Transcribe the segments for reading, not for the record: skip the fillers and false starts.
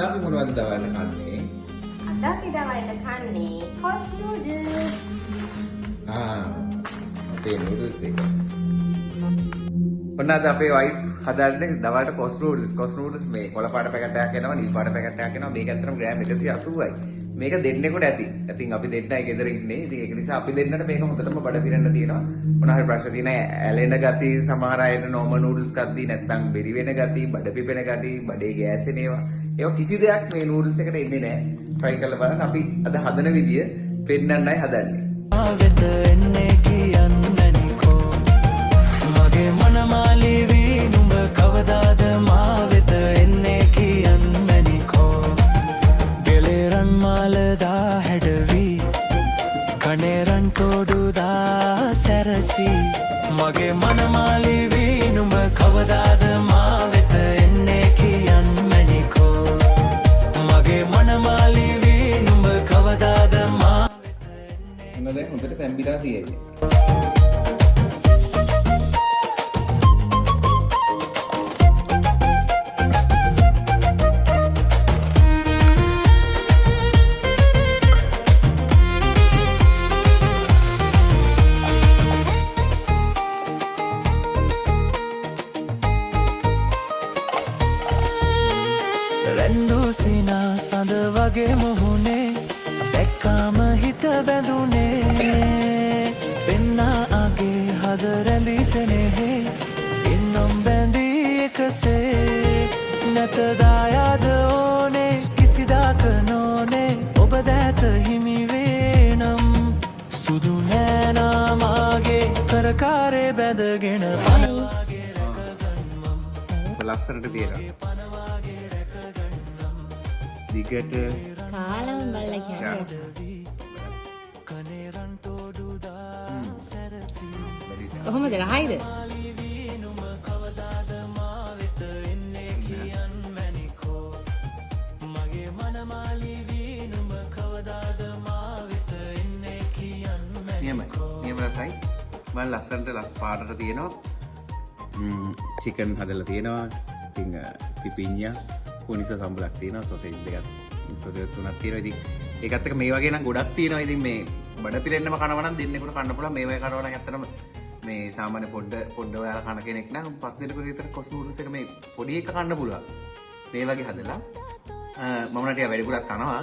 අපි මොනවද දවල්ට කන්නේ? අද අපි දවල්ට කන්නේ කොස් නූඩල්ස්. අපේ නූඩල්ස් එක. ඔන්න අද අපේ වයිෆ් හදන්නේ දවල්ට කොස් නූඩල්ස්. කොස් නූඩල්ස් මේ කොළ පාට පැකට් එකක් එනවා, නිල් පාට පැකට් එකක් එනවා. මේක ඇත්තටම ග්‍රෑම් 180යි. මේක දෙන්නෙකුට ඇති. ඉතින් අපි දෙන්නයි ගෙදර ඉන්නේ. ඉතින් ඒක නිසා අපි දෙන්නට මේක හොඳටම බඩ පිරෙන්න තියෙනවා. මොන හරි ප්‍රශ්න තියෙන ඇලෙන ගති, සමහර අයට නෝමල් නූඩල්ස් කද්දී නැත්නම් බෙරි වෙන ගති, බඩ පිපෙන ගති, බඩේ ගෑසෙන ඒවා. ඒක කිසි දෙයක් මේ නූඩල්ස් එකට එන්නේ නැහැ. try කරලා බලන්න. අපි අද හදන විදිය පෙන්නන්නයි හදන්නේ. ආවෙත එන්නේ කියන්නනිකෝ මගේ මනමාලි වී නුඹ කවදාද මාවෙත එන්නේ කියන්නනිකෝ ගෙලෙරන් මාලදා හැඩවී කනේරන් තෝඩුදා සැරසි මගේ මනමාලි වී නුඹ කවදාද මාවෙත එන්නේ කියන්නනිකෝ මගේ මනමාලි වී නුඹ කවදාද මා දැන් හොඳට තැම්බිලා තියෙන්නේ. රැන්දු සිනා සඳ වගේ මුහුණේ දැක්කාම හිත බැඳුනේ පෙන්නා අගේ හද රැඳි සෙනෙහේ ඉන්නම් බැඳී එකසේ නැත දායාද ඕනේ කිසිදාක නොනේ ඔබ දැත හිමි වේනම් සුදු නෑනාමාගේ කරකාරේ බැඳගෙන පනවාගේ රැකගන්මම් ලස්සනට තියෙනවා. දිගට කාලම බල්ලා කියන්නේ. කනේරන් තෝඩුදා සැරසි කොහොමද රහයිද? කවදාද මාවෙත එන්නේ කියන් මැනිකෝ මගේ මනමාලි වී නුඹ කවදාද මාවෙත එන්නේ කියන් මැනිකෝ නියම රසයි. මම ලස්සනට පාටට තියෙනවා. චිකන් හදලා තියෙනවා. ඉතින් පිපිඤ්ඤා කොනිස සම්බලක් තියෙනවා. සොසේජ් දෙකක් සොසේජ් තුනක් තියෙනවා. ඉතින් ඒකත් එක මේ වගේ නම් ගොඩක් තියෙනවා. ඉතින් මේ බඩ පිරෙන්නම කනවා නම් දෙන්නෙකුට කන්න පුළුවන්. මේ වගේ කනවා නම් ඇත්තටම මේ සාමාන්‍ය පොඩ්ඩ ඔයාලා කන කෙනෙක් නම් පස් දිනකට විතර කොස් නූඩල්ස් එක මේ පොඩි එක කන්න පුළුවන්. මේ වගේ හදලා මම නටියා වැඩිපුරක් කනවා.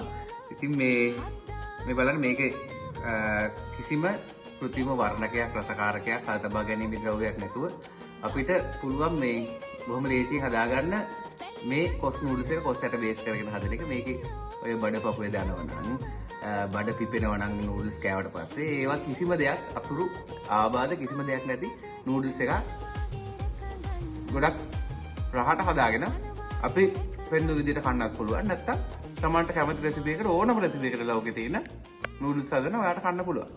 ඉතින් මේ බලන්න මේකේ කිසිම කෘත්‍රිම වර්ණකයක් රසකාරකයක් හදතබා ගැනීමේ ද්‍රව්‍යයක් නැතුව අපිට පුළුවන් මේ බොහොම ලේසියෙන් හදාගන්න මේ කොස් නූඩල්ස් එක කොස් යට බේස් කරගෙන හදන එක. මේකේ ඔය බඩ පපුවේ දානවා නම් බඩ පිපෙනවා නම් නූඩල්ස් කෑවට පස්සේ ඒවා කිසිම දෙයක් අතුරු ආබාධ කිසිම දෙයක් නැති නූඩල්ස් එක ගොඩක් රහට හදාගෙන අපි වෙන විදිහට කන්නත් පුළුවන්. නැත්තම් තමන්ට කැමති රෙසිපි එකකට ඕනම රෙසිපි එකකට ලෝකේ තියෙන නූඩල්ස් හදන ඔයාලට කන්න පුළුවන්.